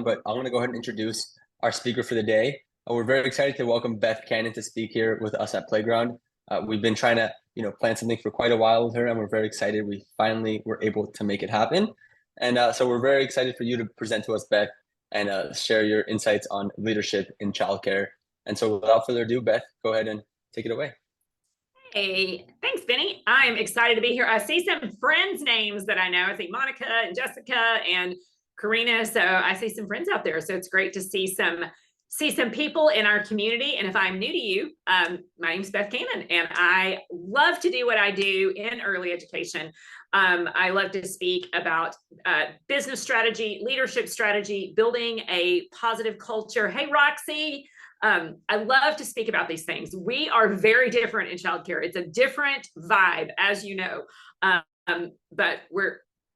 but I want to go ahead and introduce our speaker for the day. We're very excited to welcome Beth Cannon to speak here with us at Playground. We've been trying to, plan something for quite a while with her, and we're very excited. We finally were able to make it happen. And so we're very excited for you to present to us, Beth, and share your insights on leadership in childcare. And so without further ado, Beth, go ahead and take it away. Hey, thanks, Benny. I'm excited to be here. I see some friends' names that I know. I see Monica and Jessica and Karina. So I see some friends out there. So it's great to see some people in our community. And if I'm new to you, my name's Beth Cannon, and I love to do what I do in early education. I love to speak about business strategy, leadership strategy, building a positive culture. Hey, Roxy. I love to speak about these things. We are very different in childcare. It's a different vibe, as you know, but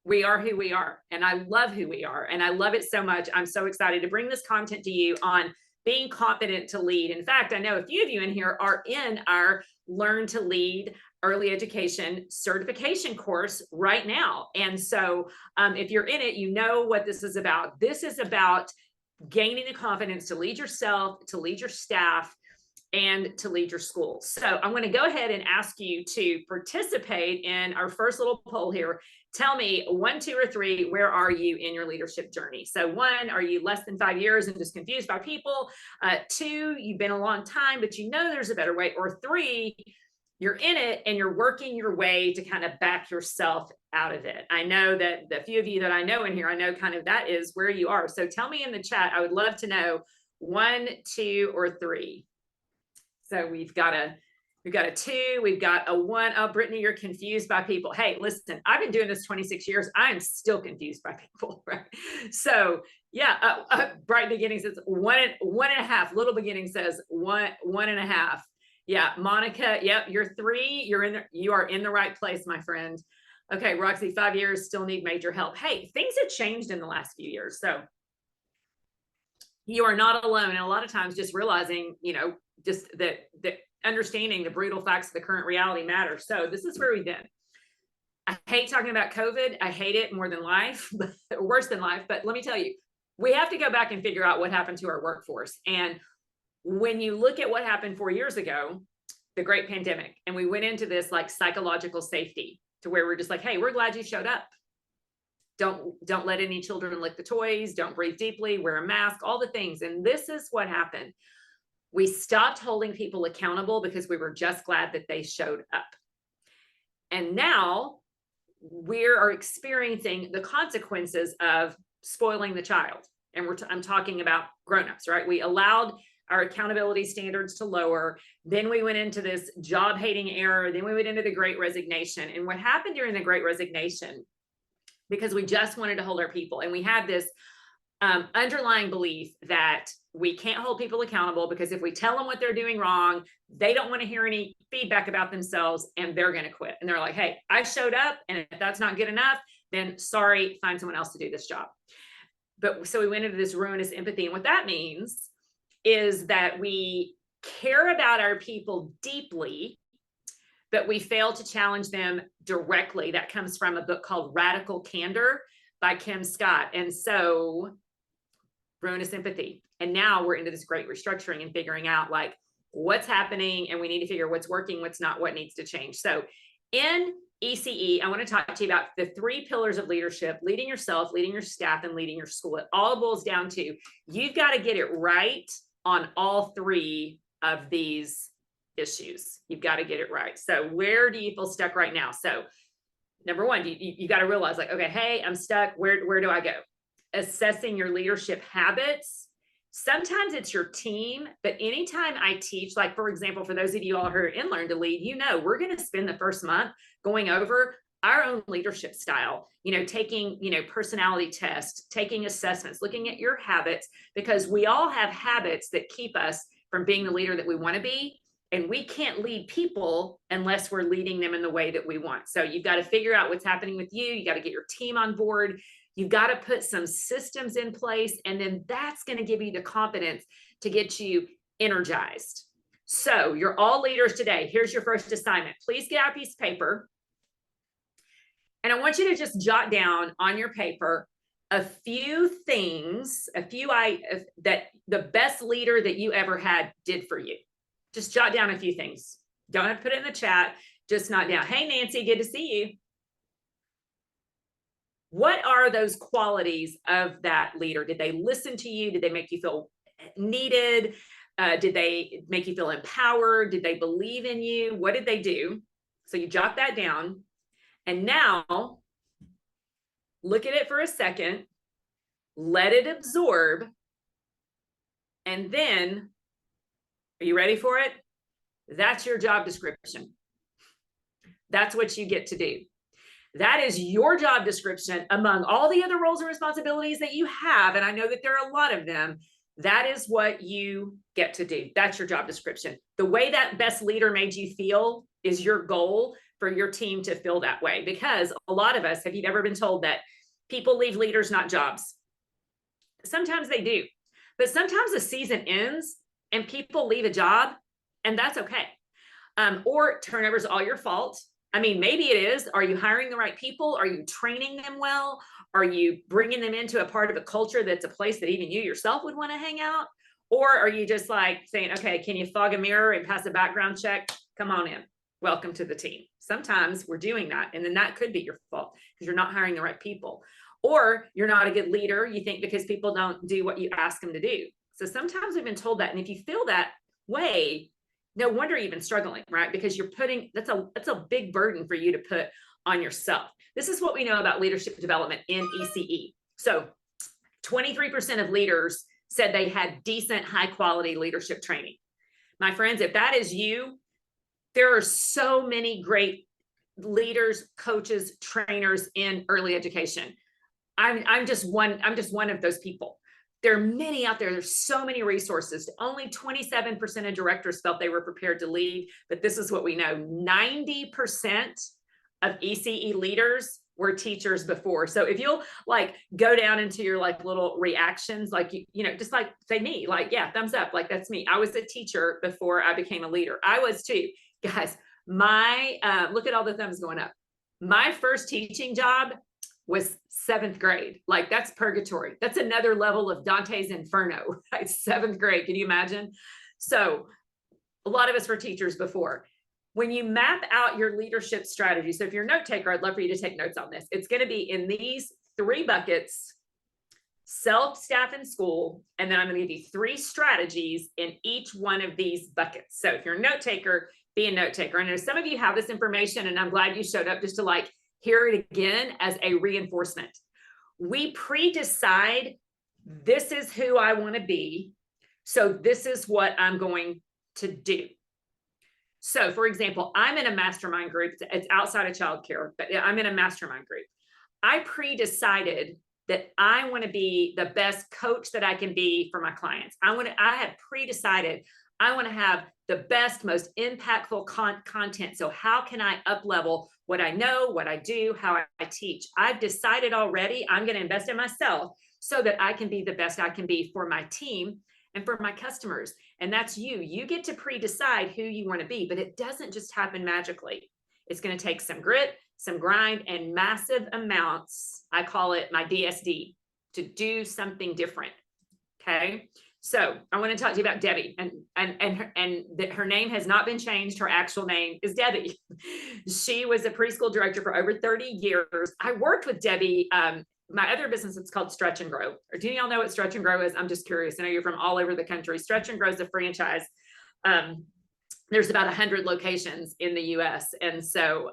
we are who we are, and I love who we are, and I love it so much. I'm so excited to bring this content to you on being confident to lead. In fact, I know a few of you in here are in our Learn to Lead early education certification course right now. And so if you're in it, you know what this is about. This is about gaining the confidence to lead yourself, to lead your staff, and to lead your school. So I'm going to go ahead and ask you to participate in our first little poll here. Tell me 1, 2, or 3, where are you in your leadership journey? So 1, are you less than 5 years and just confused by people? 2, you've been a long time, but you know there's a better way. Or 3, you're in it and you're working your way to kind of back yourself out of it. I know that the few of you that I know in here, I know kind of that is where you are. So tell me in the chat. I would love to know 1, 2, or 3. So we've got a 2, we've got a 1. Oh, Brittany, you're confused by people. Hey, listen, I've been doing this 26 years. I am still confused by people, right? So yeah, Bright Beginning says 1.5. Little Beginning says 1.5. Yeah, Monica, yep, you're 3. You are in the right place, my friend. Okay, Roxy, 5 years, still need major help. Hey, things have changed in the last few years. So you are not alone. And a lot of times just realizing, just that understanding the brutal facts of the current reality matters. So this is where we've been. I hate talking about COVID. I hate it more than life, worse than life. But let me tell you, we have to go back and figure out what happened to our workforce. And when you look at what happened 4 years ago, the great pandemic, and we went into this like psychological safety to where we're just like, hey, we're glad you showed up. Don't let any children lick the toys. Don't breathe deeply, wear a mask, all the things. And this is what happened. We stopped holding people accountable because we were just glad that they showed up. And now we are experiencing the consequences of spoiling the child. And I'm talking about grownups, right? We allowed our accountability standards to lower. Then we went into this job hating era. Then we went into the Great Resignation. And what happened during the Great Resignation, because we just wanted to hold our people, and we had this underlying belief that we can't hold people accountable because if we tell them what they're doing wrong, they don't want to hear any feedback about themselves and they're going to quit. And they're like, hey, I showed up, and if that's not good enough, then sorry, find someone else to do this job. But so we went into this ruinous empathy. And what that means is that we care about our people deeply, but we fail to challenge them directly. That comes from a book called Radical Candor by Kim Scott. And so ruinous empathy. And now we're into this great restructuring and figuring out like what's happening, and we need to figure what's working, what's not, what needs to change. So in ECE, I want to talk to you about the 3 pillars of leadership: leading yourself, leading your staff, and leading your school. It all boils down to you've got to get it right on all 3 of these issues. You've got to get it right. So where do you feel stuck right now? So number 1, you got to realize like, okay, hey, I'm stuck. Where do I go? Assessing your leadership habits. Sometimes it's your team, but anytime I teach, like for example, for those of you all who are in Learn to Lead, we're going to spend the first month going over our own leadership style, taking, personality tests, taking assessments, looking at your habits, because we all have habits that keep us from being the leader that we want to be. And we can't lead people unless we're leading them in the way that we want. So you've got to figure out what's happening with you. You got to get your team on board. You've got to put some systems in place. And then that's going to give you the confidence to get you energized. So you're all leaders today. Here's your first assignment. Please get out a piece of paper. And I want you to just jot down on your paper a few things, that the best leader that you ever had did for you. Just jot down a few things. Don't have to put it in the chat. Just not down. Hey, Nancy, good to see you. What are those qualities of that leader? Did they listen to you? Did they make you feel needed? Did they make you feel empowered? Did they believe in you? What did they do? So you jot that down. And now look at it for a second, let it absorb. And then, are you ready for it? That's your job description. That's what you get to do. That is your job description among all the other roles and responsibilities that you have. And I know that there are a lot of them. That is what you get to do. That's your job description. The way that best leader made you feel is your goal for your team to feel that way. Because a lot of us, have you ever been told that people leave leaders, not jobs? Sometimes they do. But sometimes the season ends and people leave a job, and that's okay. Or turnover is all your fault. I mean, maybe it is. Are you hiring the right people? Are you training them well? Are you bringing them into a part of a culture that's a place that even you yourself would want to hang out? Or are you just like saying, okay, can you fog a mirror and pass a background check? Come on in. Welcome to the team. Sometimes we're doing that. And then that could be your fault because you're not hiring the right people. Or you're not a good leader, you think, because people don't do what you ask them to do. So sometimes we've been told that. And if you feel that way, no wonder you've been struggling, right? Because you're putting, that's a big burden for you to put on yourself. This is what we know about leadership development in ECE. So 23% of leaders said they had decent, high quality leadership training. My friends, if that is you, there are so many great leaders, coaches, trainers in early education. I'm just one of those people. There are many out there. There's so many resources. Only 27% of directors felt they were prepared to lead, but this is what we know. 90% of ECE leaders were teachers before. So if you'll like go down into your like little reactions, like, you know, just like say me, like, yeah, thumbs up. Like that's me. I was a teacher before I became a leader. I was too. Guys, look at all the thumbs going up. My first teaching job was 7th grade. Like that's purgatory. That's another level of Dante's Inferno, right? 7th grade. Can you imagine? So a lot of us were teachers before. When you map out your leadership strategy, so if you're a note taker, I'd love for you to take notes on this. It's going to be in these 3 buckets: self, staff, and school. And then I'm going to give you 3 strategies in each one of these buckets. So if you're a note taker, be a note taker. I know some of you have this information, and I'm glad you showed up just to like hear it again as a reinforcement. We pre-decide this is who I want to be. So this is what I'm going to do. So for example, I'm in a mastermind group. It's outside of childcare, but I'm in a mastermind group. I pre-decided that I want to be the best coach that I can be for my clients. I had pre-decided I want to have the best, most impactful content. So how can I up-level what I know, what I do, how I teach? I've decided already I'm going to invest in myself so that I can be the best I can be for my team and for my customers. And that's you. You get to pre-decide who you want to be, but it doesn't just happen magically. It's going to take some grit, some grind, and massive amounts. I call it my DSD, to do something different. Okay. So I want to talk to you about Debbie, and that her name has not been changed. Her actual name is Debbie. She was a preschool director for over 30 years. I worked with Debbie. My other business, it's called Stretch and Grow. Or do y'all know what Stretch and Grow is? I'm just curious. I know you're from all over the country. Stretch and Grow is a franchise. There's about 100 locations in the US. And so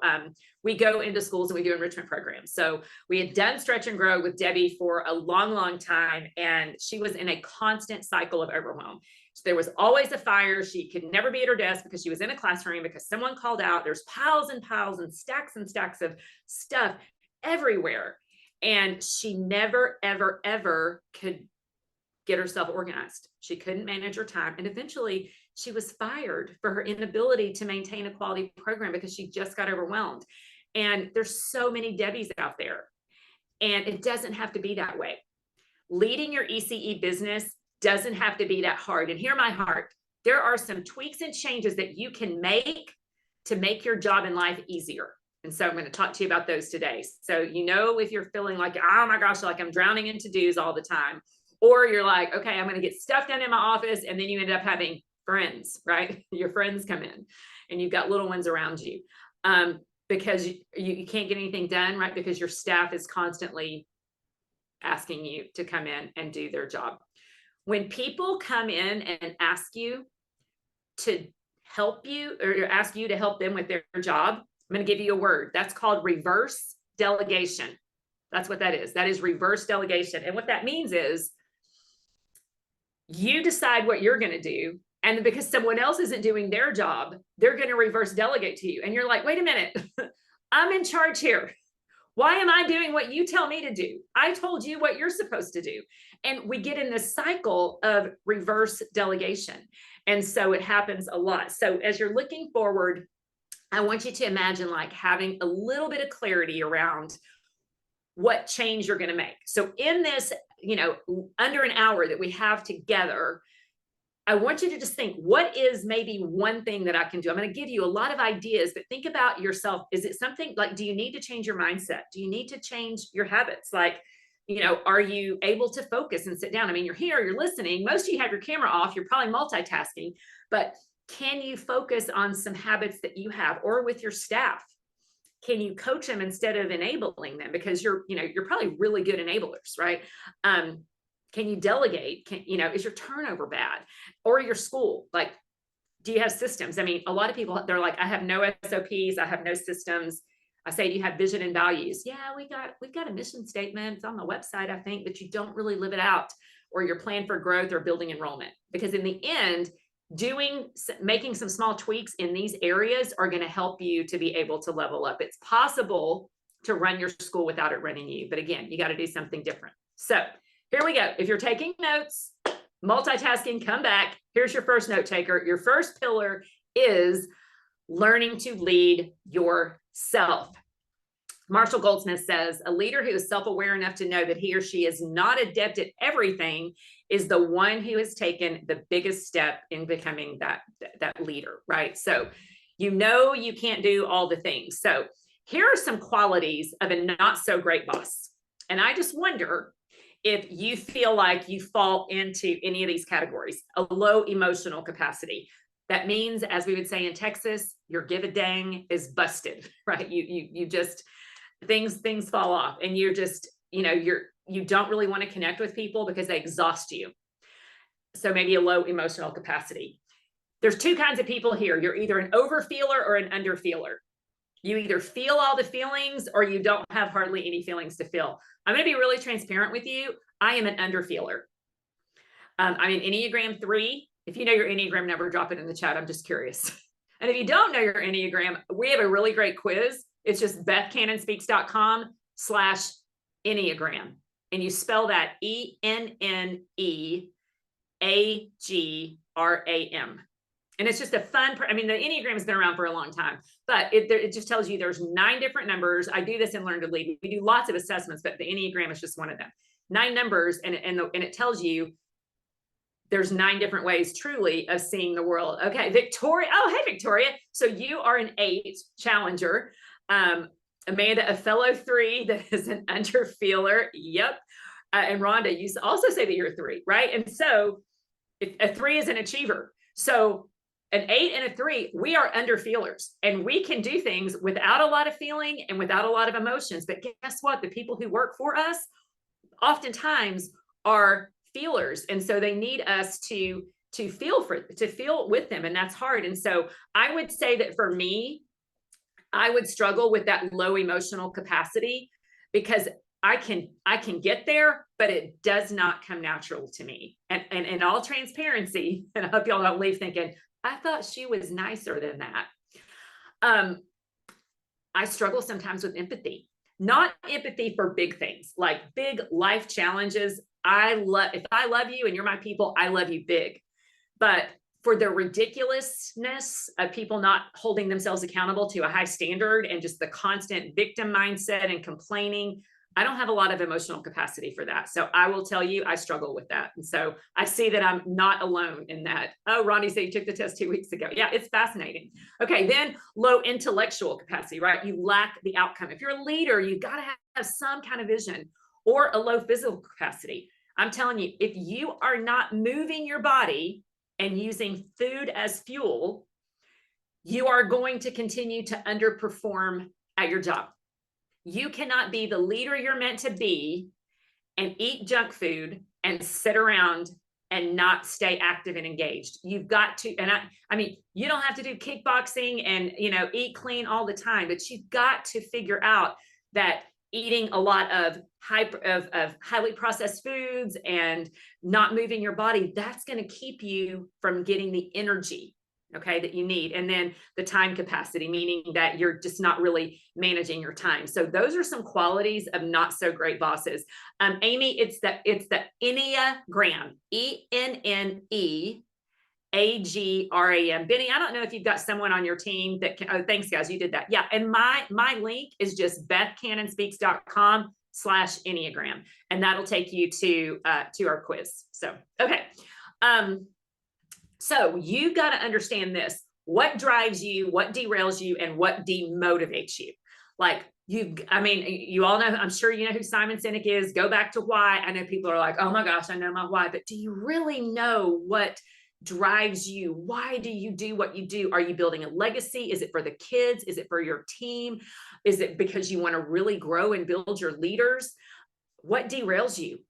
we go into schools and we do enrichment programs. So we had done Stretch and Grow with Debbie for a long, long time. And she was in a constant cycle of overwhelm. So there was always a fire. She could never be at her desk because she was in a classroom because someone called out. There's piles and piles and stacks of stuff everywhere. And she never, ever, ever could get herself organized. She couldn't manage her time. And eventually she was fired for her inability to maintain a quality program because she just got overwhelmed. And there's so many Debbies out there. And it doesn't have to be that way. Leading your ECE business doesn't have to be that hard. And hear my heart, there are some tweaks and changes that you can make to make your job in life easier. And so I'm going to talk to you about those today. So, if you're feeling like, oh my gosh, like I'm drowning in to-dos all the time, or you're like, okay, I'm going to get stuff done in my office. And then you end up having friends, right? Your friends come in and you've got little ones around you because you can't get anything done, right? Because your staff is constantly asking you to come in and do their job. When people come in and ask you to help you or ask you to help them with their job, I'm going to give you a word. That's called reverse delegation. That's what that is. That is reverse delegation. And what that means is you decide what you're going to do. And because someone else isn't doing their job, they're going to reverse delegate to you. And you're like, wait a minute, I'm in charge here. Why am I doing what you tell me to do? I told you what you're supposed to do. And we get in this cycle of reverse delegation. And so it happens a lot. So as you're looking forward, I want you to imagine like having a little bit of clarity around what change you're going to make. So in this, under an hour that we have together, I want you to just think, what is maybe one thing that I can do? I'm going to give you a lot of ideas, but think about yourself. Is it something like, do you need to change your mindset? Do you need to change your habits? Like, are you able to focus and sit down? I mean, you're here, you're listening. Most of you have your camera off. You're probably multitasking, but can you focus on some habits that you have, or with your staff? Can you coach them instead of enabling them? Because you're probably really good enablers, right? Can you delegate? Is your turnover bad? Or your school? Like, do you have systems? I mean, a lot of people, they're like, I have no SOPs, I have no systems. I say, do you have vision and values? Yeah, we've got a mission statement. It's on the website, I think, but you don't really live it out, or your plan for growth or building enrollment. Because in the end, making some small tweaks in these areas are going to help you to be able to level up. It's possible to run your school without it running you. But again, you got to do something different. So here we go. If you're taking notes, multitasking, come back. Here's your first note taker. Your first pillar is learning to lead yourself. Marshall Goldsmith says, a leader who is self-aware enough to know that he or she is not adept at everything is the one who has taken the biggest step in becoming that leader, right? So, you can't do all the things. So here are some qualities of a not so great boss. And I just wonder if you feel like you fall into any of these categories. A low emotional capacity. That means, as we would say in Texas, your give a dang is busted, right? You just, things fall off, and you're just, you don't really want to connect with people because they exhaust you. So maybe a low emotional capacity. There's two kinds of people here. You're either an overfeeler or an underfeeler. You either feel all the feelings or you don't have hardly any feelings to feel. I'm going to be really transparent with you. I am an underfeeler. I'm an Enneagram 3. If you know your Enneagram number, drop it in the chat. I'm just curious. And if you don't know your Enneagram, we have a really great quiz. It's just BethCannonspeaks.com/Enneagram. And you spell that ENNEAGRAM. And it's just a fun, the Enneagram has been around for a long time, but it just tells you there's 9 different numbers. I do this in Learn to Lead. We do lots of assessments, but the Enneagram is just one of them. 9 numbers, and it tells you there's 9 different ways truly of seeing the world. Okay, Victoria. Oh, hey, Victoria. So you are an 8 challenger. Amanda, a fellow 3 that is an underfeeler. Yep. And Rhonda, you also say that you're a 3, right? And so if a 3 is an achiever. So an 8 and a 3, we are underfeelers, and we can do things without a lot of feeling and without a lot of emotions. But guess what? The people who work for us oftentimes are feelers. And so they need us to feel with them. And that's hard. And so I would say that for me, I would struggle with that low emotional capacity, because I can get there, but it does not come natural to me. And in all transparency, and I hope y'all don't leave thinking, I thought she was nicer than that. I struggle sometimes with empathy, not empathy for big things, like big life challenges. If I love you and you're my people, I love you big. But for the ridiculousness of people not holding themselves accountable to a high standard and just the constant victim mindset and complaining, I don't have a lot of emotional capacity for that. So I will tell you, I struggle with that. And so I see that I'm not alone in that. Oh, Ronnie said you took the test 2 weeks ago. Yeah, it's fascinating. Okay, then low intellectual capacity, right? You lack the outcome. If you're a leader, you got to have some kind of vision, or a low physical capacity. I'm telling you, if you are not moving your body and using food as fuel, you are going to continue to underperform at your job. You cannot be the leader you're meant to be and eat junk food and sit around and not stay active and engaged. You've got to, and I mean, you don't have to do kickboxing and, eat clean all the time, but you've got to figure out that eating a lot of highly processed foods and not moving your body, that's going to keep you from getting the energy, okay, that you need. And then the time capacity, meaning that you're just not really managing your time. So those are some qualities of not so great bosses. Amy, it's the Enneagram, ENNEAGRAM. Benny, I don't know if you've got someone on your team that can, oh, thanks guys, you did that. Yeah. And my link is just bethcannonspeaks.com/Enneagram. And that'll take you to our quiz. So, okay. So you got to understand this: what drives you, what derails you, and what demotivates you. Like you all know, I'm sure you know who Simon Sinek is. Go back to why. I know people are like, oh my gosh, I know my why, but do you really know what drives you? Why do you do what you do? Are you building a legacy? Is it for the kids? Is it for your team? Is it because you want to really grow and build your leaders? What derails you?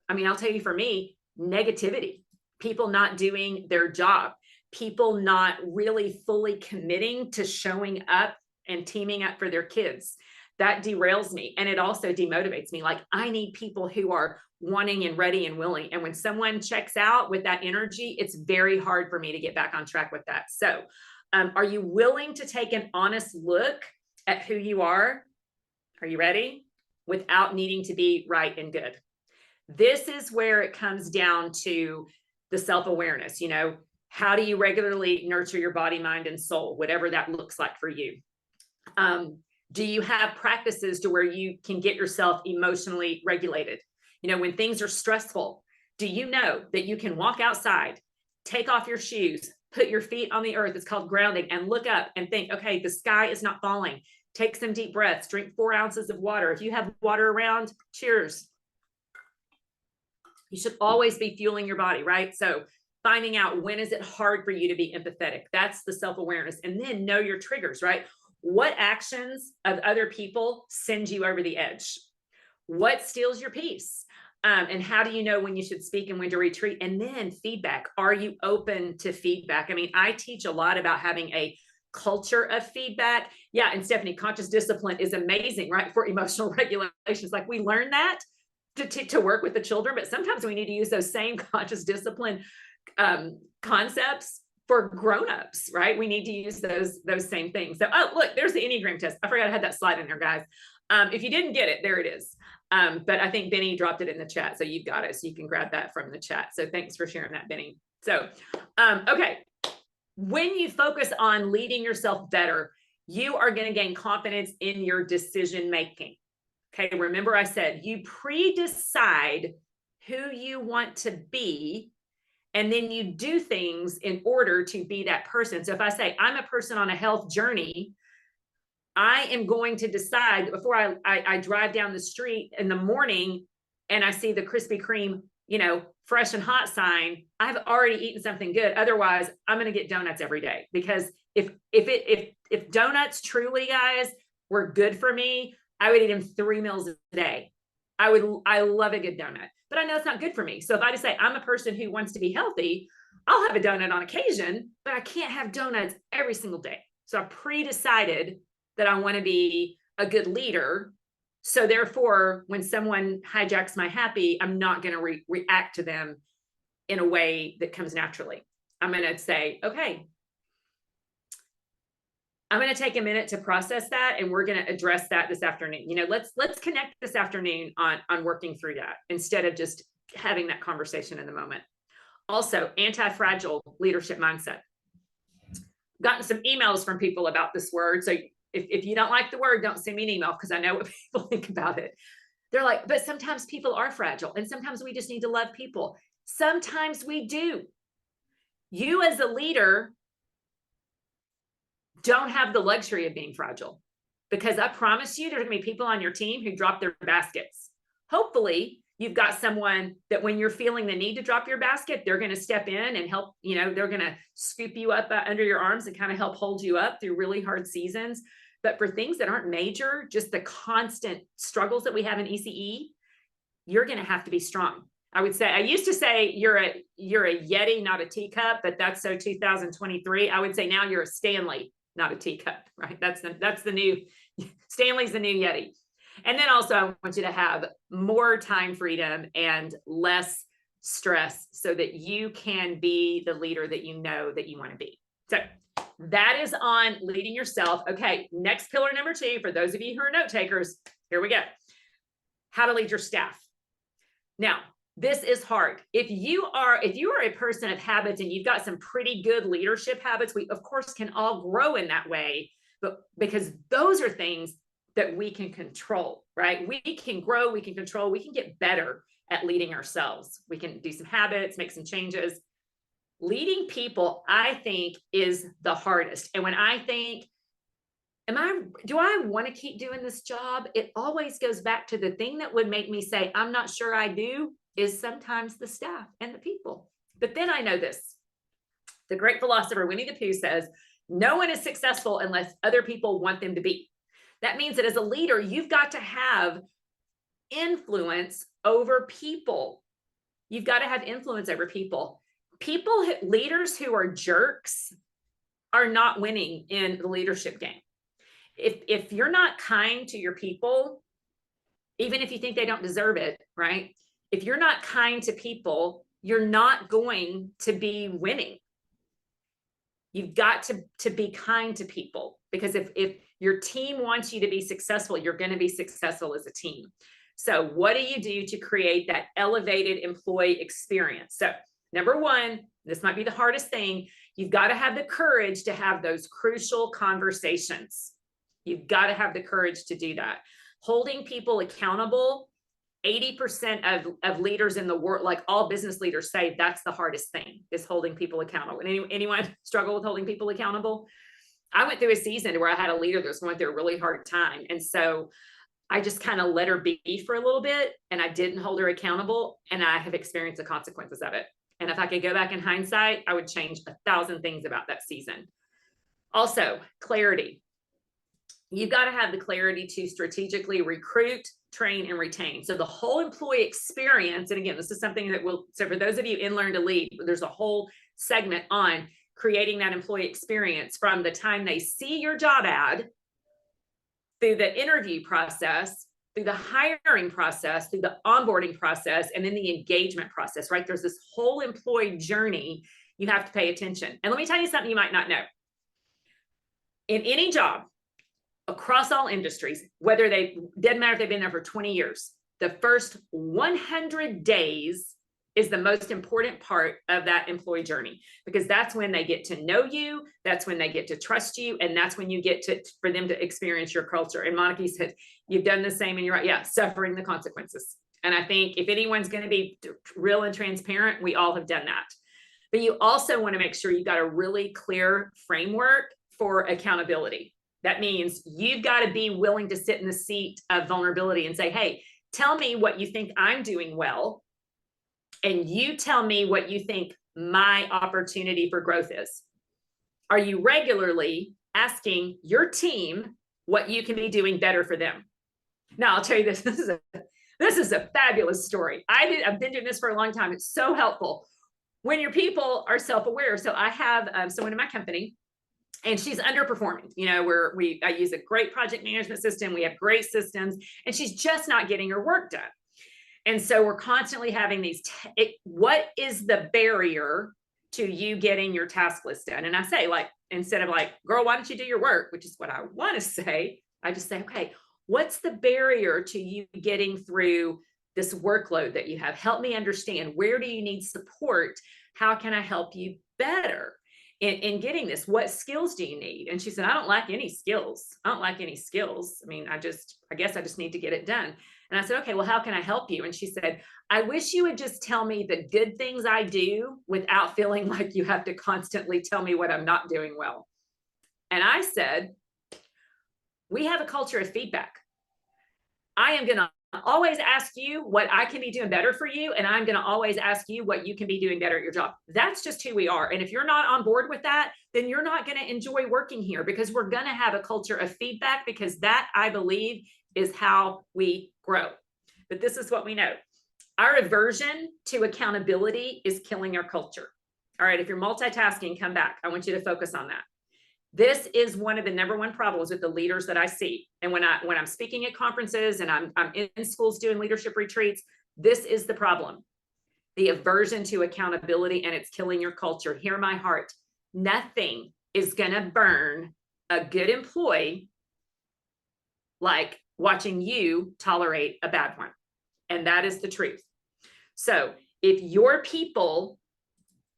I mean, I'll tell you, for me, negativity. People not doing their job, people not really fully committing to showing up and teaming up for their kids. That derails me. And it also demotivates me. Like, I need people who are wanting and ready and willing. And when someone checks out with that energy, it's very hard for me to get back on track with that. So are you willing to take an honest look at who you are? Are you ready? Without needing to be right and good. This is where it comes down to the self-awareness. How do you regularly nurture your body, mind, and soul, whatever that looks like for you? Do you have practices to where you can get yourself emotionally regulated? When things are stressful, do you know that you can walk outside, take off your shoes, put your feet on the earth, it's called grounding, and look up and think, okay, the sky is not falling. Take some deep breaths, drink 4 ounces of water. If you have water around, cheers. You should always be fueling your body, right? So finding out, when is it hard for you to be empathetic? That's the self-awareness. And then know your triggers, right? What actions of other people send you over the edge? What steals your peace? And how do you know when you should speak and when to retreat? And then feedback. Are you open to feedback? I mean, I teach a lot about having a culture of feedback. Yeah. And Stephanie, conscious discipline is amazing, right? For emotional regulations. Like, we learn that to work with the children, but sometimes we need to use those same conscious discipline concepts for grownups, right? We need to use those same things. So, oh, look, there's the Enneagram test. I forgot I had that slide in there, guys. If you didn't get it, there it is. But I think Benny dropped it in the chat, so you've got it. So you can grab that from the chat. So thanks for sharing that, Benny. So, okay. When you focus on leading yourself better, you are going to gain confidence in your decision-making. Okay, remember I said you pre-decide who you want to be, and then you do things in order to be that person. So if I say I'm a person on a health journey, I am going to decide before I drive down the street in the morning and I see the Krispy Kreme, fresh and hot sign, I've already eaten something good. Otherwise, I'm going to get donuts every day, because if donuts truly, guys, were good for me, I would eat them 3 meals a day. I love a good donut, but I know it's not good for me. So if I just say I'm a person who wants to be healthy, I'll have a donut on occasion, but I can't have donuts every single day. So I pre-decided that I want to be a good leader. So therefore, when someone hijacks my happy, I'm not going to react to them in a way that comes naturally. I'm going to say, okay, I'm going to take a minute to process that, and we're going to address that this afternoon. Let's connect this afternoon on working through that instead of just having that conversation in the moment. Also, anti-fragile leadership mindset. Gotten some emails from people about this word. So if you don't like the word, don't send me an email, because I know what people think about it. They're like, but sometimes people are fragile and sometimes we just need to love people. Sometimes we do. You as a leader don't have the luxury of being fragile, because I promise you, there's gonna be people on your team who drop their baskets. Hopefully you've got someone that when you're feeling the need to drop your basket, they're gonna step in and help, they're gonna scoop you up under your arms and kind of help hold you up through really hard seasons. But for things that aren't major, just the constant struggles that we have in ECE, you're gonna have to be strong. I would say, I used to say you're a Yeti, not a teacup, but that's so 2023. I would say now you're a Stanley, not a teacup, right? That's the new, Stanley's the new Yeti. And then also I want you to have more time freedom and less stress so that you can be the leader that you know that you want to be. So that is on leading yourself. Okay, next pillar number 2, for those of you who are note takers, here we go. How to lead your staff. Now, this is hard. If you are a person of habits and you've got some pretty good leadership habits, we of course can all grow in that way, but because those are things that we can control, right? We can grow, we can control, we can get better at leading ourselves. We can do some habits, make some changes. Leading people, I think, is the hardest. And when I think, do I want to keep doing this job? It always goes back to the thing that would make me say, I'm not sure I do, is sometimes the staff and the people. But then I know this. The great philosopher Winnie the Pooh says, no one is successful unless other people want them to be. That means that as a leader, you've got to have influence over people. You've got to have influence over people. Leaders who are jerks are not winning in the leadership game. If you're not kind to your people, even if you think they don't deserve it, right? If you're not kind to people, you're not going to be winning. You've got to be kind to people, because if your team wants you to be successful, you're going to be successful as a team. So what do you do to create that elevated employee experience? So number 1, this might be the hardest thing. You've got to have the courage to have those crucial conversations. You've got to have the courage to do that. Holding people accountable, 80% of leaders in the world, like all business leaders say, that's the hardest thing, is holding people accountable. Anyone struggle with holding people accountable? I went through a season where I had a leader that was going through a really hard time. And so I just kind of let her be for a little bit, and I didn't hold her accountable, and I have experienced the consequences of it. And if I could go back in hindsight, I would change 1,000 things about that season. Also, clarity. You've got to have the clarity to strategically recruit, train, and retain. So the whole employee experience, and again, this is something that so for those of you in Learn to Lead, there's a whole segment on creating that employee experience from the time they see your job ad, through the interview process, through the hiring process, through the onboarding process, and then the engagement process, right? There's this whole employee journey you have to pay attention. And let me tell you something you might not know. In any job, across all industries, doesn't matter if they've been there for 20 years, the first 100 days is the most important part of that employee journey, because that's when they get to know you, that's when they get to trust you, and that's when you get for them to experience your culture. And Monica said, you've done the same, and you're right, yeah, suffering the consequences. And I think if anyone's going to be real and transparent, we all have done that. But you also want to make sure you've got a really clear framework for accountability. That means you've got to be willing to sit in the seat of vulnerability and say, hey, tell me what you think I'm doing well, and you tell me what you think my opportunity for growth is. Are you regularly asking your team what you can be doing better for them? Now, I'll tell you this. This is a fabulous story. I've been doing this for a long time. It's so helpful when your people are self-aware. So I have someone in my company, and she's underperforming. I use a great project management system. We have great systems, and she's just not getting her work done. And so we're constantly having these, what is the barrier to you getting your task list done? And I say, instead of girl, why don't you do your work? Which is what I want to say. I just say, okay, what's the barrier to you getting through this workload that you have? Help me understand, where do you need support? How can I help you better in getting this? What skills do you need? And she said, I don't lack any skills. I mean, I guess I just need to get it done. And I said, okay, well, how can I help you? And she said, I wish you would just tell me the good things I do without feeling like you have to constantly tell me what I'm not doing well. And I said, we have a culture of feedback. I am going to always ask you what I can be doing better for you. And I'm going to always ask you what you can be doing better at your job. That's just who we are. And if you're not on board with that, then you're not going to enjoy working here, because we're going to have a culture of feedback, because that, I believe, is how we grow. But this is what we know. Our aversion to accountability is killing our culture. All right, if you're multitasking, come back. I want you to focus on that. This is one of the number one problems with the leaders that I see. And when I'm speaking at conferences and I'm in schools doing leadership retreats, this is the problem. The aversion to accountability, and it's killing your culture. Hear my heart. Nothing is going to burn a good employee like watching you tolerate a bad one. And that is the truth. So if your people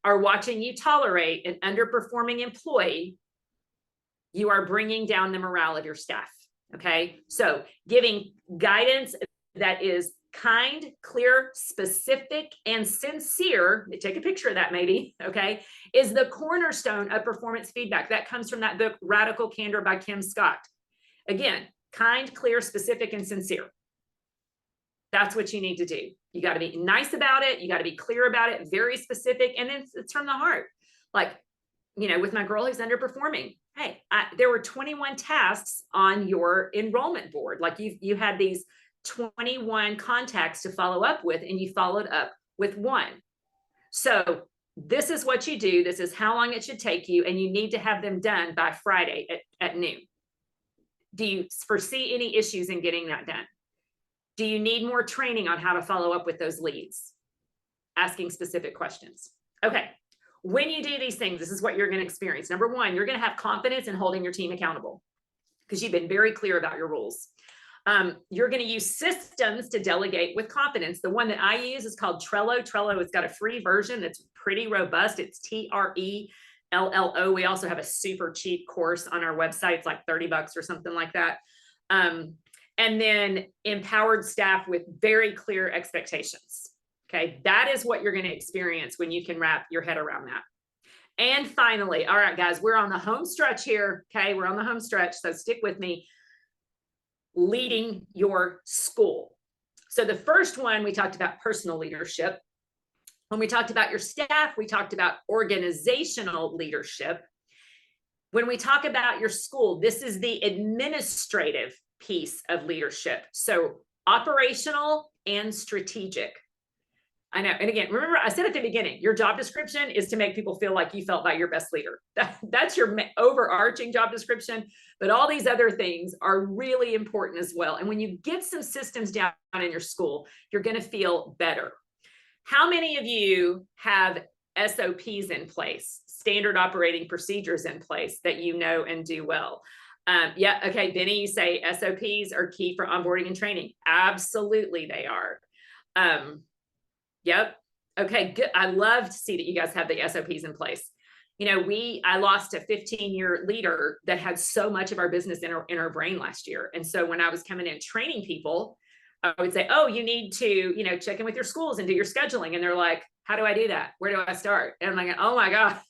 are watching you tolerate an underperforming employee, you are bringing down the morale of your staff. Okay. So giving guidance that is kind, clear, specific, and sincere, take a picture of that maybe, okay, is the cornerstone of performance feedback. That comes from that book, Radical Candor by Kim Scott. Again, kind, clear, specific, and sincere. That's what you need to do. You got to be nice about it. You got to be clear about it, very specific. And then it's from the heart. Like, you know, with my girl who's underperforming, hey, there were 21 tasks on your enrollment board. Like you had these 21 contacts to follow up with, and you followed up with one. So this is what you do. This is how long it should take you. And you need to have them done by Friday at noon. Do you foresee any issues in getting that done? Do you need more training on how to follow up with those leads? Asking specific questions. Okay. When you do these things, this is what you're going to experience. Number one, you're going to have confidence in holding your team accountable because you've been very clear about your rules. You're going to use systems to delegate with confidence. The one that I use is called Trello. Trello has got a free version that's pretty robust. It's Trello. We also have a super cheap course on our website. It's like $30 or something like that. And then empowered staff with very clear expectations. Okay, that is what you're going to experience when you can wrap your head around that. And finally, all right, guys, we're on the home stretch here. Okay, we're on the home stretch, so stick with me. Leading your school. So the first one, we talked about personal leadership. When we talked about your staff, we talked about organizational leadership. When we talk about your school, this is the administrative piece of leadership. So operational and strategic. I know. And again, remember, I said at the beginning, your job description is to make people feel like you felt like your best leader. That's your overarching job description. But all these other things are really important as well. And when you get some systems down in your school, you're going to feel better. How many of you have SOPs in place, standard operating procedures in place that you know and do well? Yeah. Okay. Benny, you say SOPs are key for onboarding and training. Absolutely, they are. Yep. Okay, good. I love to see that you guys have the SOPs in place. You know, I lost a 15-year leader that had so much of our business in our brain last year. And so when I was coming in training people, I would say, oh, you need to, you know, check in with your schools and do your scheduling. And they're like, how do I do that? Where do I start? And I'm like, oh my gosh,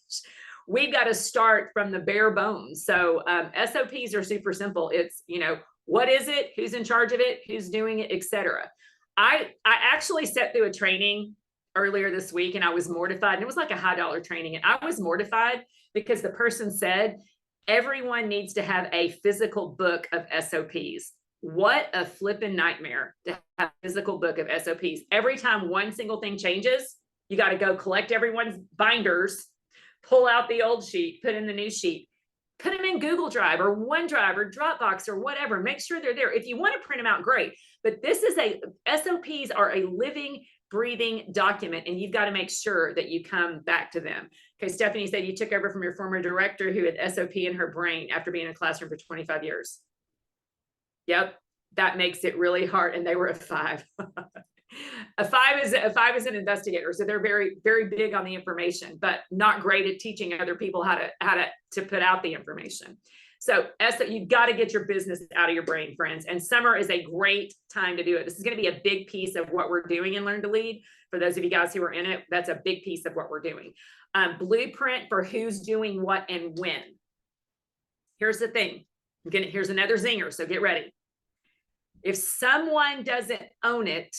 we've got to start from the bare bones. So SOPs are super simple. It's, you know, what is it? Who's in charge of it? Who's doing it, et cetera. I actually sat through a training earlier this week and I was mortified. And it was like a $high training. And I was mortified because the person said, everyone needs to have a physical book of SOPs. What a flipping nightmare to have a physical book of SOPs. Every time one single thing changes, you got to go collect everyone's binders, pull out the old sheet, put in the new sheet, put them in Google Drive or OneDrive or Dropbox or whatever. Make sure they're there. If you want to print them out, great. But SOPs are a living, breathing document, and you've got to make sure that you come back to them. Okay, Stephanie said you took over from your former director who had SOP in her brain after being in a classroom for 25 years. Yep, that makes it really hard. And they were a 5. A five is an investigator, so they're very, very big on the information, but not great at teaching other people how to put out the information. So you've got to get your business out of your brain, friends. And summer is a great time to do it. This is going to be a big piece of what we're doing in Learn to Lead. For those of you guys who are in it, that's a big piece of what we're doing. Blueprint for who's doing what and when. Here's the thing. Here's another zinger, so get ready. If someone doesn't own it,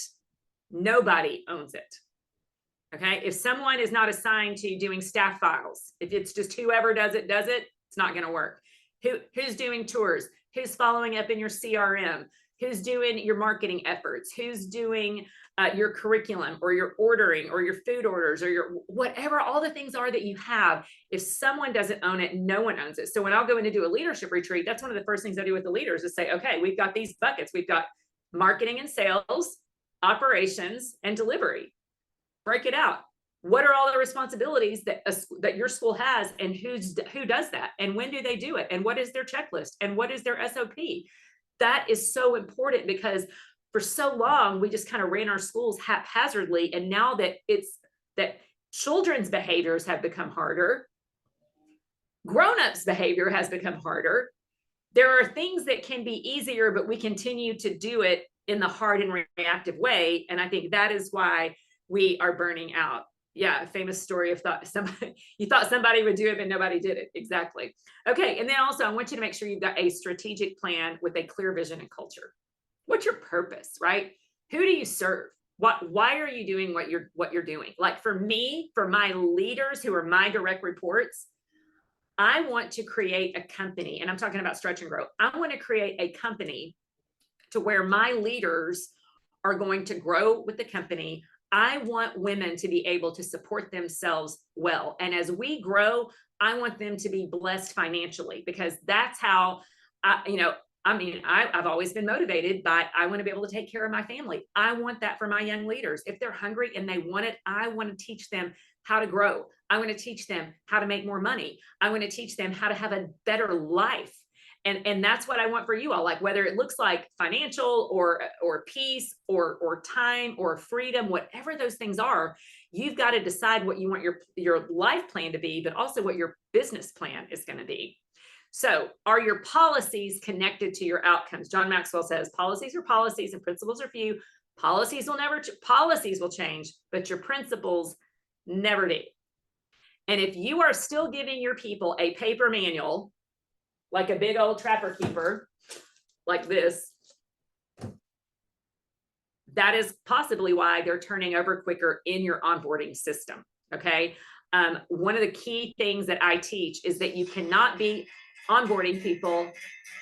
nobody owns it. Okay? If someone is not assigned to doing staff files, if it's just whoever does it, it's not going to work. Who's doing tours? Who's following up in your CRM? Who's doing your marketing efforts? Who's doing your curriculum or your ordering or your food orders or your whatever all the things are that you have? If someone doesn't own it, no one owns it. So when I'll go in to do a leadership retreat, that's one of the first things I do with the leaders is say, okay, we've got these buckets. We've got marketing and sales, operations, and delivery. Break it out. What are all the responsibilities that your school has, and who does that, and when do they do it, and what is their checklist, and what is their SOP? That is so important, because for so long we just kind of ran our schools haphazardly, and now that children's behaviors have become harder, grown-ups behavior has become harder. There are things that can be easier, but we continue to do it in the hard and reactive way, and I think that is why we are burning out. Yeah, a famous story of you thought somebody would do it, but nobody did it. Exactly. Okay, and then also I want you to make sure you've got a strategic plan with a clear vision and culture. What's your purpose, right? Who do you serve? Why are you doing what you're doing? Like for me, for my leaders who are my direct reports, I want to create a company, and I'm talking about Stretch and Grow. I want to create a company to where my leaders are going to grow with the company. I want women to be able to support themselves well. And as we grow, I want them to be blessed financially, because that's how I've always been motivated by, I want to be able to take care of my family. I want that for my young leaders. If they're hungry and they want it, I want to teach them how to grow. I want to teach them how to make more money. I want to teach them how to have a better life. And that's what I want for you all, like whether it looks like financial or peace or time or freedom, whatever those things are, you've got to decide what you want your life plan to be, but also what your business plan is going to be. So are your policies connected to your outcomes? John Maxwell says policies are policies and principles are few. Policies will change, but your principles never do. And if you are still giving your people a paper manual, like a big old trapper keeper, like this, that is possibly why they're turning over quicker in your onboarding system, okay? One of the key things that I teach is that you cannot be onboarding people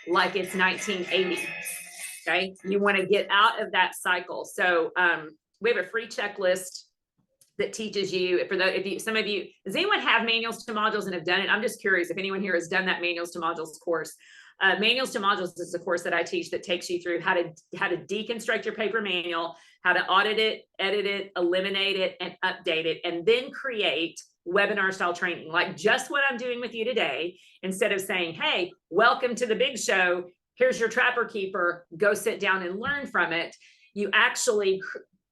like it's 1980, okay? You wanna get out of that cycle. So we have a free checklist that teaches you, some of you, does anyone have manuals to modules and have done it? I'm just curious if anyone here has done that manuals to modules course. Manuals to modules is a course that I teach that takes you through how to deconstruct your paper manual, how to audit it, edit it, eliminate it, and update it, and then create webinar style training, like just what I'm doing with you today. Instead of saying, hey, welcome to the big show, here's your trapper keeper, go sit down and learn from it. You actually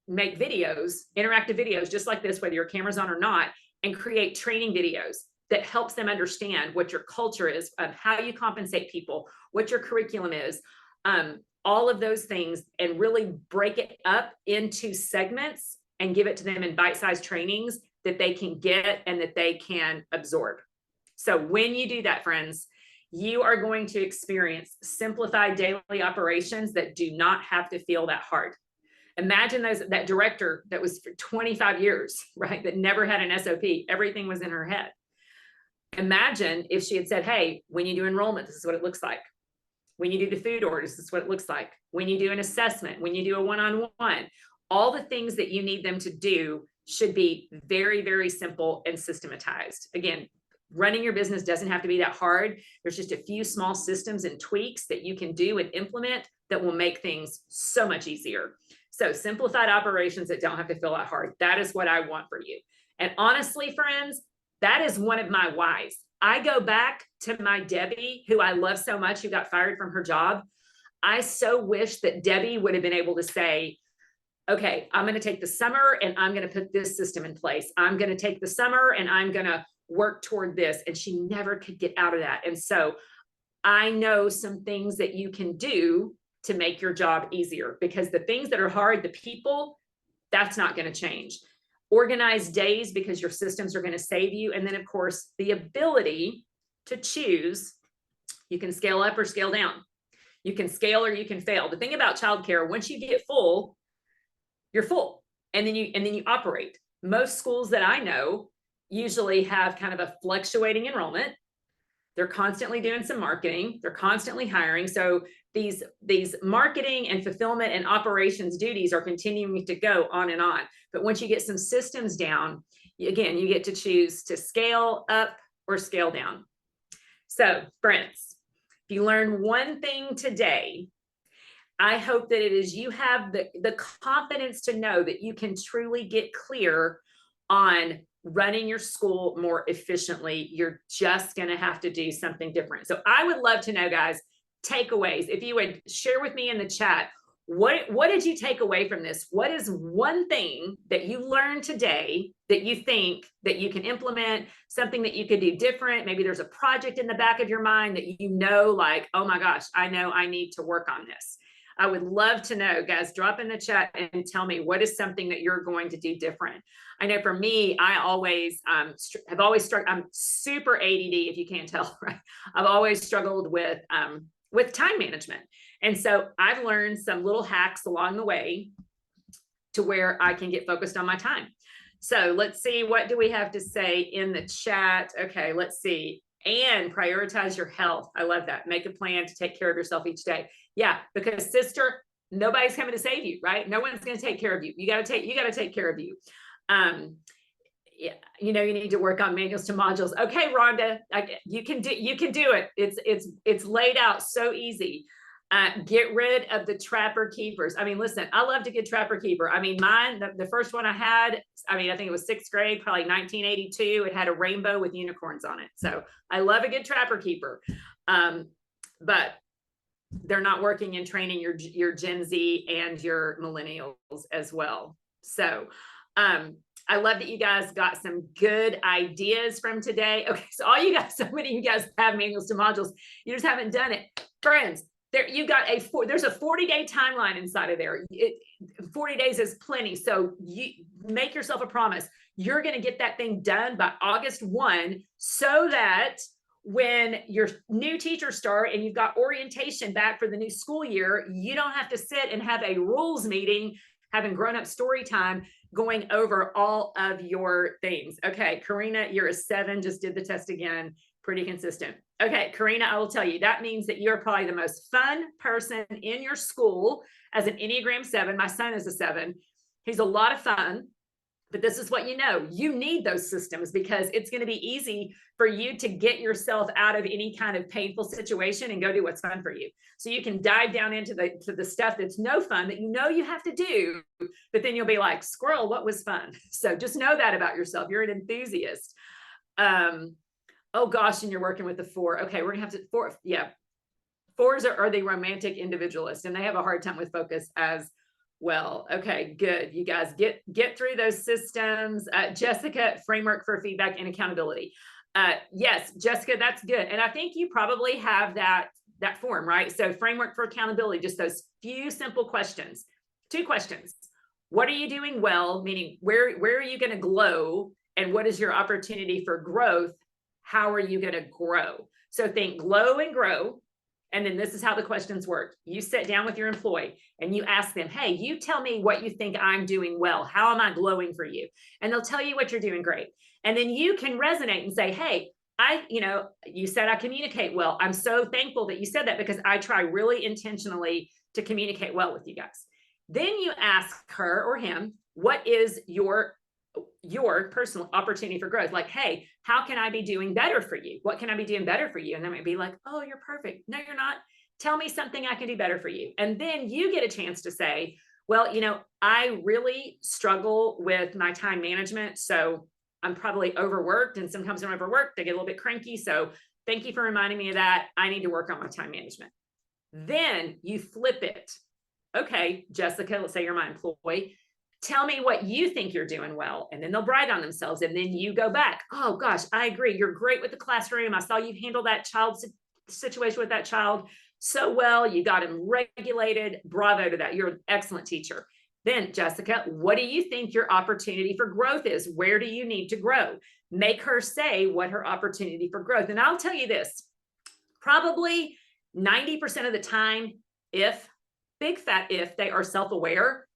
make videos, interactive videos, just like this, whether your camera's on or not, and create training videos that helps them understand what your culture is, how you compensate people, what your curriculum is, all of those things, and really break it up into segments and give it to them in bite-sized trainings that they can get and that they can absorb. So when you do that, friends, you are going to experience simplified daily operations that do not have to feel that hard. Imagine that director that was for 25 years, right? That never had an SOP. Everything was in her head. Imagine if she had said, hey, when you do enrollment, this is what it looks like. When you do the food orders, this is what it looks like. When you do an assessment, when you do a one-on-one, all the things that you need them to do should be very, very simple and systematized. Again, running your business doesn't have to be that hard. There's just a few small systems and tweaks that you can do and implement that will make things so much easier. So simplified operations that don't have to feel that hard. That is what I want for you. And honestly, friends, that is one of my whys. I go back to my Debbie, who I love so much, who got fired from her job. I so wish that Debbie would have been able to say, okay, I'm going to take the summer and I'm going to put this system in place. I'm going to take the summer and I'm going to work toward this. And she never could get out of that. And so I know some things that you can do to make your job easier, because the things that are hard, the people, that's not going to change. Organized days, because your systems are going to save you. And then, of course, the ability to choose. You can scale up or scale down. You can scale or you can fail. The thing about childcare, once you get full, you're full, and then you operate. Most schools that I know usually have kind of a fluctuating enrollment. They're constantly doing some marketing. They're constantly hiring. So these marketing and fulfillment and operations duties are continuing to go on and on. But once you get some systems down, again, you get to choose to scale up or scale down. So, friends, if you learn one thing today, I hope that it is you have the confidence to know that you can truly get clear on running your school more efficiently. You're just going to have to do something different. So I would love to know, guys, takeaways. If you would share with me in the chat, what did you take away from this? What is one thing that you learned today that you think that you can implement, something that you could do different? Maybe there's a project in the back of your mind that you know, like, oh my gosh, I know I need to work on this. I would love to know, guys. Drop in the chat and tell me what is something that you're going to do different. I know for me, I always have always struggled. I'm super ADD, if you can't tell, right? I've always struggled with time management. And so I've learned some little hacks along the way to where I can get focused on my time. So let's see, what do we have to say in the chat? Okay, let's see. And prioritize your health. I love that. Make a plan to take care of yourself each day. Yeah, because sister, nobody's coming to save you, right? No one's going to take care of you. You got to take care of you. Yeah, you know, you need to work on manuals to modules. Okay, Rhonda, you can do it. It's laid out so easy. Get rid of the trapper keepers. I mean, listen, I love to get trapper keeper. I mean, mine, the first one I had, I mean, I think it was 6th grade, probably 1982. It had a rainbow with unicorns on it. So I love a good trapper keeper. But they're not working in training your Gen Z and your millennials as well. So I love that you guys got some good ideas from today. Okay, so all you guys, so many of you guys have manuals to modules. You just haven't done it. Friends, there you got there's a 40-day timeline inside of there. 40 days is plenty. So you make yourself a promise. You're going to get that thing done by August 1, so that when your new teachers start and you've got orientation back for the new school year, you don't have to sit and have a rules meeting, having grown-up story time, going over all of your things. Okay, Karina, you're a 7, just did the test again, pretty consistent. Okay, Karina, I will tell you, that means that you're probably the most fun person in your school as an Enneagram 7. My son is a 7. He's a lot of fun. But this is what you need those systems, because it's going to be easy for you to get yourself out of any kind of painful situation and go do what's fun for you. So you can dive down into the stuff that's no fun that you have to do, but then you'll be like, squirrel, what was fun? So just know that about yourself. You're an enthusiast. Oh gosh, and you're working with the 4. Okay, we're gonna have to 4. Yeah, 4s are the romantic individualists, and they have a hard time with focus as well. Okay, good. You guys get through those systems. Jessica, framework for feedback and accountability. Yes, Jessica, that's good. And I think you probably have that form, right? So framework for accountability, just those few simple questions. 2 questions. What are you doing well? Meaning where are you going to glow? And what is your opportunity for growth? How are you going to grow? So think glow and grow. And then this is how the questions work. You sit down with your employee and you ask them, hey, you tell me what you think I'm doing well. How am I glowing for you? And they'll tell you what you're doing great. And then you can resonate and say, hey, you said I communicate well. I'm so thankful that you said that, because I try really intentionally to communicate well with you guys. Then you ask her or him, what is your personal opportunity for growth? Like, hey, how can I be doing better for you? What can I be doing better for you? And they might be like, oh, you're perfect. No, you're not. Tell me something I can do better for you. And then you get a chance to say, well, I really struggle with my time management. So I'm probably overworked, and sometimes when I'm overworked, they get a little bit cranky. So thank you for reminding me of that. I need to work on my time management. Then you flip it. Okay, Jessica, let's say you're my employee. Tell me what you think you're doing well. And then they'll brag on themselves. And then you go back. Oh gosh, I agree. You're great with the classroom. I saw you handle that child's situation with that child so well. You got him regulated. Bravo to that. You're an excellent teacher. Then, Jessica, what do you think your opportunity for growth is? Where do you need to grow? Make her say what her opportunity for growth. And I'll tell you this, probably 90% of the time, if, big fat if, they are self-aware,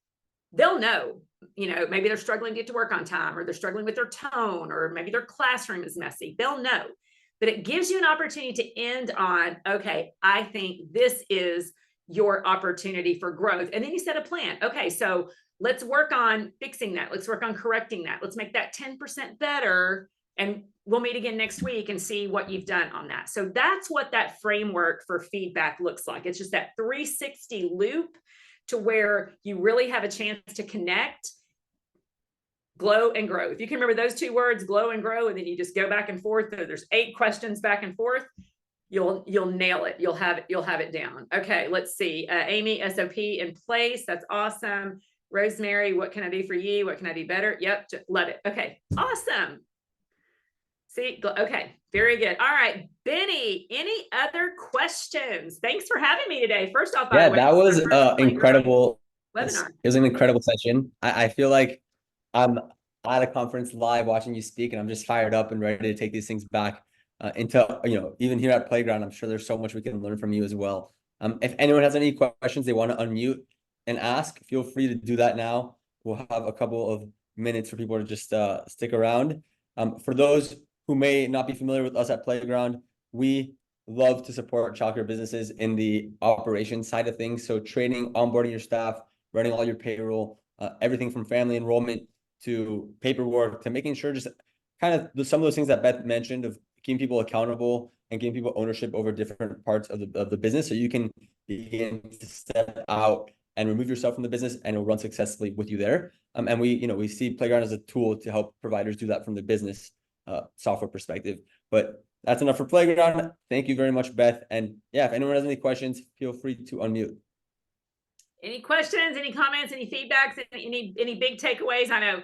they'll know, maybe they're struggling to get to work on time, or they're struggling with their tone, or maybe their classroom is messy. They'll know. But it gives you an opportunity to end on, okay, I think this is your opportunity for growth. And then you set a plan. Okay, so let's work on fixing that. Let's work on correcting that. Let's make that 10% better. And we'll meet again next week and see what you've done on that. So that's what that framework for feedback looks like. It's just that 360 loop to where you really have a chance to connect, glow and grow. If you can remember those two words, glow and grow, and then you just go back and forth, there's 8 questions back and forth, you'll nail it. You'll have it down. Okay, let's see. Amy, SOP in place. That's awesome. Rosemary, what can I do for you? What can I do better? Yep, love it. Okay, awesome. See, okay, very good. All right, Benny, any other questions? Thanks for having me today. First off, yeah, that was incredible. Webinar. It was an incredible session. I feel like I'm at a conference live watching you speak, and I'm just fired up and ready to take these things back into, even here at Playground. I'm sure there's so much we can learn from you as well. If anyone has any questions they want to unmute and ask, feel free to do that now. We'll have a couple of minutes for people to just stick around. For those who may not be familiar with us at Playground, we love to support childcare businesses in the operations side of things. So training, onboarding your staff, running all your payroll, everything from family enrollment to paperwork to making sure, just kind of some of those things that Beth mentioned, of keeping people accountable and giving people ownership over different parts of the business, so you can begin to step out and remove yourself from the business, and it'll run successfully with you there. And we see Playground as a tool to help providers do that from the business software perspective. But that's enough for Playground. Thank you very much, Beth. And yeah, if anyone has any questions, feel free to unmute. Any questions, any comments, any feedbacks, any big takeaways? I know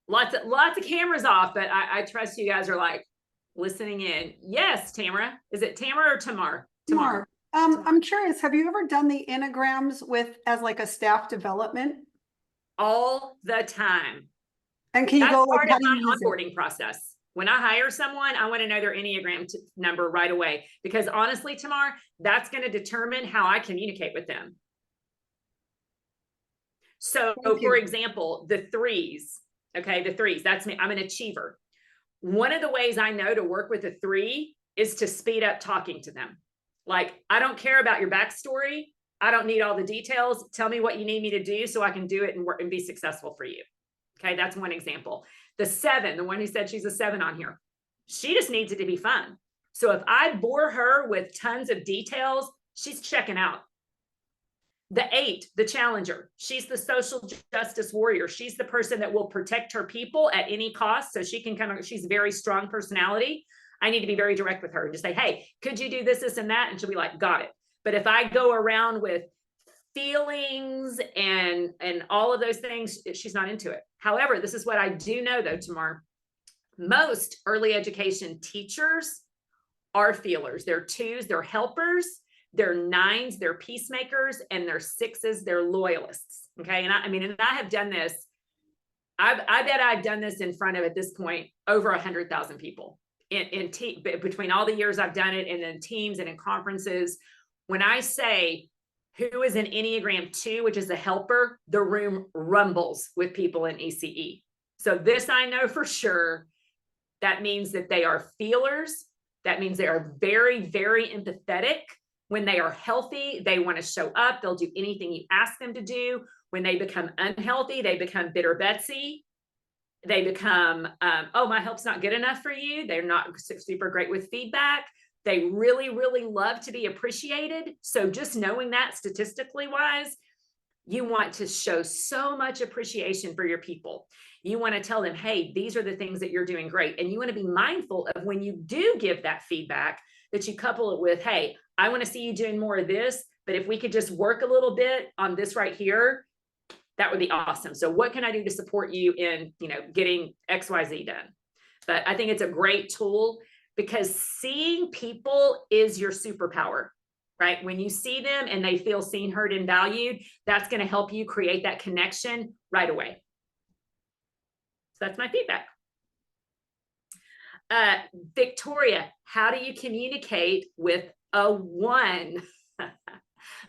lots of cameras off, but I trust you guys are like listening in. Yes, Tamara. Is it Tamara or Tamar? Tamar. I'm curious, have you ever done the enneagrams as like a staff development? All the time. And can you That's go like part how of do my you use onboarding process? When I hire someone, I want to know their Enneagram number right away, because honestly, Tamar, that's going to determine how I communicate with them. So for example, the 3s, okay, the 3s, that's me. I'm an achiever. One of the ways I know to work with a 3 is to speed up talking to them. Like, I don't care about your backstory. I don't need all the details. Tell me what you need me to do so I can do it and work and be successful for you. Okay, that's one example. The 7, the one who said she's a 7 on here, she just needs it to be fun. So if I bore her with tons of details, she's checking out. The 8, the challenger, she's the social justice warrior. She's the person that will protect her people at any cost. So she can she's a very strong personality. I need to be very direct with her and just say, hey, could you do this, this, and that? And she'll be like, got it. But if I go around with feelings and all of those things, she's not into it. However, this is what I do know though, Tamar, most early education teachers are feelers. They're 2s, they're helpers. They're 9s, they're peacemakers, and they're 6s, they're loyalists. Okay. And I have done this. I bet I've done this in front of, at this point, over 100,000 people between all the years I've done it, and in teams and in conferences. When I say who is an Enneagram 2, which is a helper, the room rumbles with people in ECE. So this I know for sure. That means that they are feelers. That means they are very, very empathetic. When they are healthy, they want to show up. They'll do anything you ask them to do. When they become unhealthy, they become bitter Betsy. They become, oh, my help's not good enough for you. They're not super great with feedback. They really, really love to be appreciated. So just knowing that statistically wise, you want to show so much appreciation for your people. You want to tell them, hey, these are the things that you're doing great. And you want to be mindful of when you do give that feedback, that you couple it with, hey, I want to see you doing more of this, but if we could just work a little bit on this right here, that would be awesome. So what can I do to support you in, getting XYZ done? But I think it's a great tool. because seeing people is your superpower, right? When you see them and they feel seen, heard, and valued, that's going to help you create that connection right away. So that's my feedback. Victoria, how do you communicate with a 1?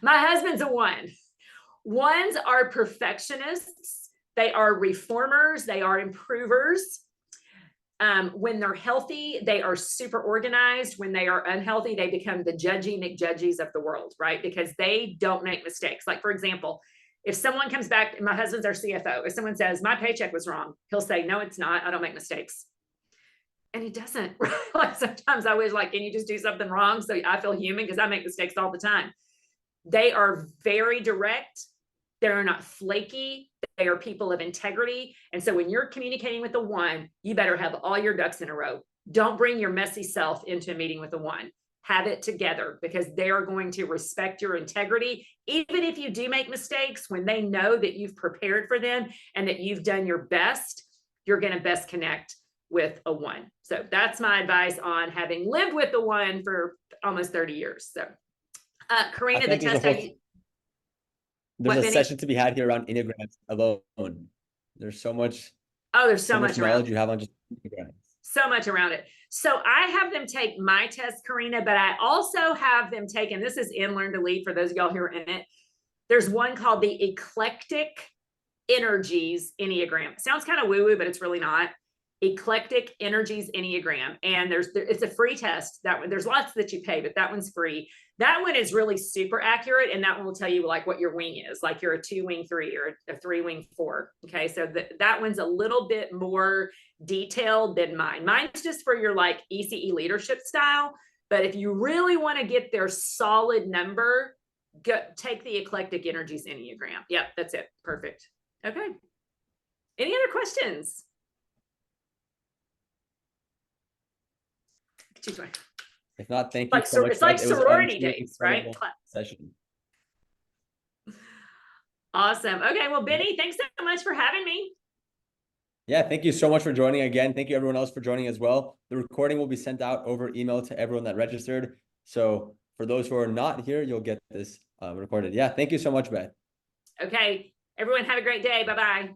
My husband's a 1. 1s are perfectionists. They are reformers. They are improvers. When they're healthy, they are super organized. When they are unhealthy, they become the judgy McJudgies of the world, right? Because they don't make mistakes. Like, for example, if someone comes back, my husband's our CFO, if someone says, my paycheck was wrong, he'll say, no, it's not. I don't make mistakes. And he doesn't. Like, sometimes I wish, like, can you just do something wrong so I feel human, because I make mistakes all the time. They are very direct. They're not flaky. They are people of integrity. And so when you're communicating with a 1, you better have all your ducks in a row. Don't bring your messy self into a meeting with a 1. Have it together, because they are going to respect your integrity. Even if you do make mistakes, when they know that you've prepared for them and that you've done your best, you're going to best connect with a 1. So that's my advice on having lived with the 1 for almost 30 years. So Karina, the test there's a session to be had here around Enneagrams alone. There's so much. Oh, there's so much knowledge you have on just Enneagrams. So much around it. So I have them take my test, Karina, but I also have them take, and this is in Learn to Lead for those of y'all who are in it. There's one called the Eclectic Energies Enneagram. It sounds kind of woo-woo, but it's really not. Eclectic Energies Enneagram. And it's a free test. That one, there's lots that you pay, but that one's free. That one is really super accurate. And that one will tell you like what your wing is, like you're a 2-wing 3 or a 3-wing 4. Okay. So that one's a little bit more detailed than mine. Mine's just for your like ECE leadership style. But if you really want to get their solid number, take the Eclectic Energies Enneagram. Yep. That's it. Perfect. Okay. Any other questions? If not, thank you so much. It's like sorority days, right? Session. Awesome. Okay. Well, Benny, thanks so much for having me. Yeah, thank you so much for joining again. Thank you everyone else for joining as well. The recording will be sent out over email to everyone that registered. So for those who are not here, you'll get this recorded. Yeah, thank you so much, Beth. Okay. Everyone have a great day. Bye-bye.